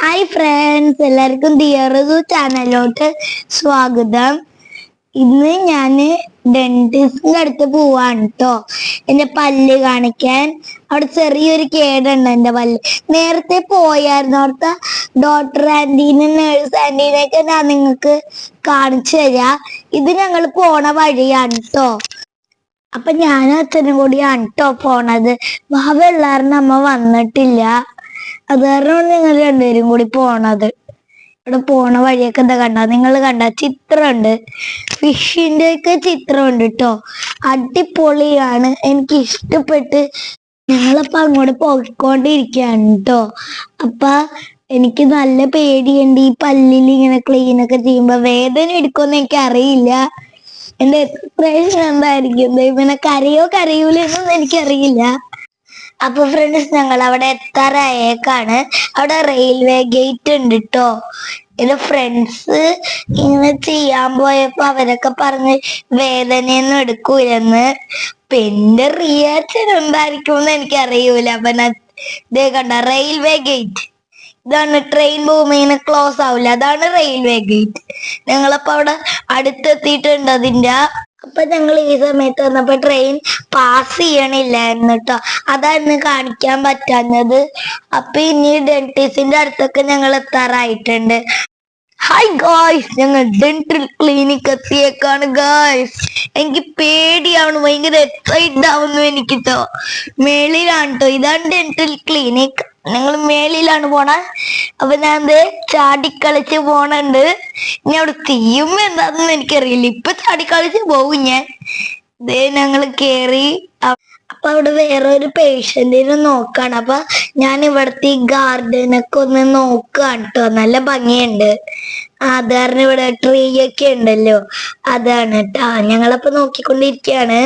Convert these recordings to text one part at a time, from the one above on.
Hi friends, എല്ലാവർക്കും ദിയറു ചാനലിലോട്ട് സ്വാഗതം. ഇന്ന് ഞാൻ ഡെന്റിസ്റ്റിന്റെ അടുത്ത് പോവാണ് കേട്ടോ, എന്റെ പല്ല് കാണിക്കാൻ. അവിടെ ചെറിയൊരു കേടുണ്ട് എന്റെ പല്ല്. നേരത്തെ പോയായിരുന്നു അവിടുത്തെ ഡോക്ടർ ആന്റീനും നേഴ്സ് ആന്റീനെയൊക്കെ ഞാൻ നിങ്ങൾക്ക് കാണിച്ചു തരാം. ഇത് ഞങ്ങൾ പോണ വഴിയാണ് കേട്ടോ. അപ്പൊ ഞാനും അച്ഛനും കൂടിയാണ് കേട്ടോ പോണത്. ഭാവിയുള്ളാരുടെ അമ്മ വന്നിട്ടില്ല, അത് കാരണമാണ് നിങ്ങൾ രണ്ടുപേരും കൂടി പോണത്. ഇവിടെ പോണ വഴിയൊക്കെ എന്താ കണ്ട, നിങ്ങൾ കണ്ട ചിത്രമുണ്ട്, ഫിഷിന്റെ ഒക്കെ ചിത്രമുണ്ട് കേട്ടോ. അടിപൊളിയാണ്, എനിക്ക് ഇഷ്ടപ്പെട്ട്. ഞങ്ങളപ്പോ അങ്ങോട്ട് പോയിക്കൊണ്ടിരിക്കുകയാണ് കേട്ടോ. അപ്പൊ എനിക്ക് നല്ല പേടിയുണ്ട്, ഈ പല്ലിൽ ഇങ്ങനെ ക്ലീൻ ഒക്കെ ചെയ്യുമ്പോ വേദന എടുക്കുമെന്ന് എനിക്ക് അറിയില്ല. എന്റെ എക്സ്പ്രഷൻ എന്തായിരിക്കും, ഇവനെ കരയൂലെന്നൊന്നും എനിക്കറിയില്ല. അപ്പൊ ഫ്രണ്ട്സ്, ഞങ്ങൾ അവിടെ എത്താറായേക്കാണ്. അവിടെ റെയിൽവേ ഗേറ്റ് ഉണ്ട് കേട്ടോ. എന്റെ ഫ്രണ്ട്സ് ഇങ്ങനെ ചെയ്യാൻ പോയപ്പോ അവരൊക്കെ പറഞ്ഞ് വേദനയൊന്നും എടുക്കൂലെന്ന്. എന്റെ റിയാക്ഷൻ എന്തായിരിക്കും എന്ന് എനിക്കറിയൂല. അപ്പൊ ഇതേ കണ്ട റെയിൽവേ ഗേറ്റ്, ഇതാണ് ട്രെയിൻ പോകുമ്പോ ഇങ്ങനെ ക്ലോസ് ആവില്ല, അതാണ് റെയിൽവേ ഗേറ്റ്. ഞങ്ങളപ്പോ അവിടെ അടുത്തെത്തിയിട്ടുണ്ട് അതിന്റെ. അപ്പൊ ഞങ്ങൾ ഈ സമയത്ത് വന്നപ്പോ ട്രെയിൻ പാസ് ചെയ്യണില്ലായിരുന്നു കേട്ടോ, അതായിരുന്നു കാണിക്കാൻ പറ്റാഞ്ഞത്. അപ്പൊ ഇനി ഡെന്റിസ്റ്റിന്റെ അടുത്തൊക്കെ ഞങ്ങൾ എത്താറായിട്ടുണ്ട്. ഹായ് ഗായ്സ്, ഞങ്ങൾ ഡെന്റൽ ക്ലിനിക് എത്തിയേക്കാണ് ഗായ്സ്. എനിക്ക് പേടിയാണ്, ഭയങ്കര എക്സൈറ്റഡ് ആവുന്നു എനിക്ക് കേട്ടോ. മേളിലാണ് കേട്ടോ, ഇതാണ് ഡെന്റൽ ക്ലിനിക്. ഞങ്ങൾ മേളിലാണ് പോണ. അപ്പൊ ഞാൻ ചാടിക്കളിച്ച് പോണുണ്ട്. ഇനി അവിടെ തീയും എന്താണെന്ന് എനിക്കറിയില്ല. ഇപ്പൊ ചാടിക്കളിച്ച് പോകും ഞാൻ. ഞങ്ങള് കേറി. അപ്പൊ അവിടെ വേറെ ഒരു പേഷ്യന്റിനെ നോക്കാണ്. അപ്പൊ ഞാൻ ഇവിടുത്തെ ഈ ഗാർഡനൊക്കെ ഒന്ന് നോക്കാണ് കേട്ടോ. നല്ല ഭംഗിയുണ്ട്, അത് കാരണം ഇവിടെ ട്രീ ഒക്കെ ഉണ്ടല്ലോ, അതാണ് കേട്ടോ. ഞങ്ങളപ്പോ നോക്കിക്കൊണ്ടിരിക്കയാണ്.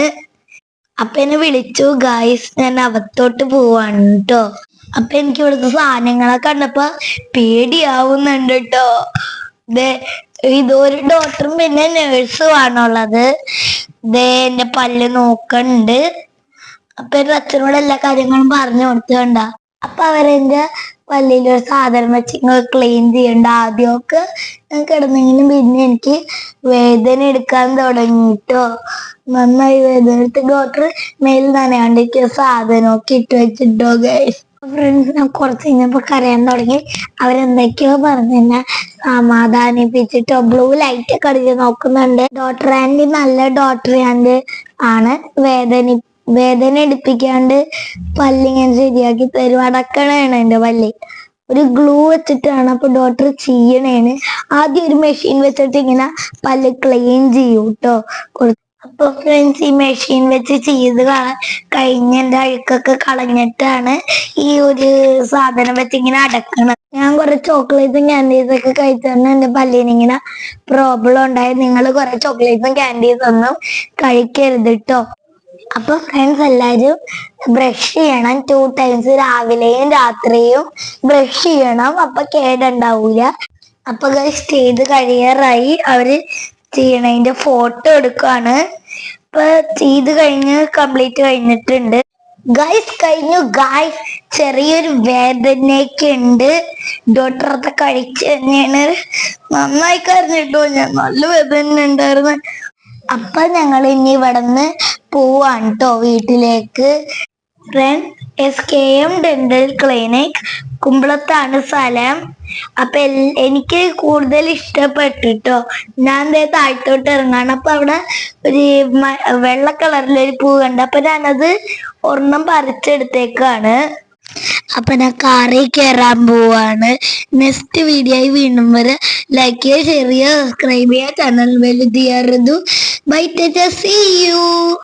അപ്പൊ എന്നെ വിളിച്ചു ഗായ്സ്, ഞാൻ അകത്തോട്ട് പോവാണ് കേട്ടോ. അപ്പൊ എനിക്ക് ഇവിടുത്തെ സാധനങ്ങളൊക്കെ കണ്ടപ്പോ പേടിയാവുന്നുണ്ട് കേട്ടോ. ഇതൊരു ഡോക്ടറും പിന്നെ നേഴ്സും ആണുള്ളത്. എന്റെ പല്ല് നോക്കണ്ട്. അപ്പൊ എന്റെ അച്ഛനോട് എല്ലാ കാര്യങ്ങളും പറഞ്ഞു കൊടുത്തുകൊണ്ട. അപ്പൊ അവരെന്റെ പല്ലിലൊരു സാധനം വെച്ച് ഇങ്ങനെ ക്ലീൻ ചെയ്യണ്ട. ആദ്യമൊക്കെ ഞാൻ കിടന്നെങ്കിലും പിന്നെ എനിക്ക് വേദന എടുക്കാൻ തുടങ്ങിട്ടോ. നന്നായി വേദന എടുത്ത് ഡോക്ടർ മേൽ നനയാണ്ടിരിക്കുക സാധനമൊക്കെ ഇട്ട് വെച്ചിട്ടോ ഗൈസ്. ഫ്രണ്ട്സ്, ഞാൻ കുറച്ച് കഴിഞ്ഞപ്പോ കരയാൻ തുടങ്ങി. അവരെന്തൊക്കെയോ പറഞ്ഞ് എന്നെ സമാധാനിപ്പിച്ചിട്ടോ. ബ്ലൂ ലൈറ്റ് ഒക്കെ അടിച്ച് നോക്കുന്നുണ്ട്. ഡോക്ടർ ആൻറ്റി നല്ല ഡോക്ടർ ആൻഡ് ആണ്. വേദന എടുപ്പിക്കാണ്ട് പല്ലിങ്ങനെ ശരിയാക്കി തരും. അടക്കണേണ് എന്റെ പല്ല്. ഒരു ഗ്ലൂ വെച്ചിട്ടാണ് അപ്പൊ ഡോക്ടർ ചെയ്യണേണ്. ആദ്യം ഒരു മെഷീൻ വെച്ചിട്ട് ഇങ്ങനെ പല്ല് ക്ലീൻ ചെയ്യും കേട്ടോ. അപ്പൊ ഫ്രണ്ട്സ്, ഈ മെഷീൻ വെച്ച് ചെയ്ത് കഴിഞ്ഞ എന്റെ അഴുക്കൊക്കെ കളഞ്ഞിട്ടാണ് ഈ ഒരു സാധനം വെച്ച് ഇങ്ങനെ അടക്കണം. ഞാൻ കുറെ ചോക്ലേറ്റും ക്യാൻഡീസും ഒക്കെ കഴിച്ചാണ് എന്റെ പല്ലിന് ഇങ്ങനെ പ്രോബ്ലം ഉണ്ടായത്. നിങ്ങൾ കുറെ ചോക്ലേറ്റും ക്യാൻഡീസും ഒന്നും കഴിക്കരുത് കേട്ടോ. അപ്പൊ ഫ്രണ്ട്സ്, എല്ലാരും ബ്രഷ് ചെയ്യണം 2 times, രാവിലെയും രാത്രിയും ബ്രഷ് ചെയ്യണം. അപ്പൊ കേടുണ്ടാവൂല. അപ്പൊ ഗൈസ്, ചെയ്ത് കഴിയാറായി. അവര് ചെയ്യണതിന്റെ ഫോട്ടോ എടുക്കാണ്. ഇപ്പൊ ചെയ്ത് കഴിഞ്ഞ് കംപ്ലീറ്റ് കഴിഞ്ഞിട്ടുണ്ട് ഗൈസ്. കഴിഞ്ഞു ഗൈസ്. ചെറിയൊരു വേദനയൊക്കെ ഉണ്ട്. ഡോക്ടർ അത് കഴിച്ച് തന്നെയാണ് നന്നായി കരഞ്ഞിട്ടോ. ഞാൻ നല്ല വേദന ഉണ്ടായിരുന്നു. അപ്പൊ ഞങ്ങൾ ഇനി ഇവിടുന്ന് പോവാണ് കേട്ടോ വീട്ടിലേക്ക്. ഫ്രണ്ട്സ്, SKM ഡെന്റൽ ക്ലിനിക് കുമ്പളത്താണ് സ്ഥലം. അപ്പൊ എനിക്ക് കൂടുതൽ ഇഷ്ടപ്പെട്ടിട്ടോ. ഞാൻ താഴത്തോട്ട് ഇറങ്ങാണ്. അപ്പൊ അവിടെ ഒരു വെള്ള കളറിലൊരു പൂ കണ്ട്. അപ്പൊ ഞാനത് ഒരെണ്ണം പറിച്ചെടുത്തേക്കാണ്. അപ്പൊ ഞാൻ കാറിൽ കയറാൻ പോവാണ്. നെക്സ്റ്റ് വീഡിയോ ആയി വീണ്ടും വരെ ലൈക്ക് ചെയ്യുക, ഷെയർ ചെയ്യുക, സബ്സ്ക്രൈബ് ചെയ്യുക, ചാനൽ വലുത് ചെയ്യാറുണ്ട്. Bye, see U.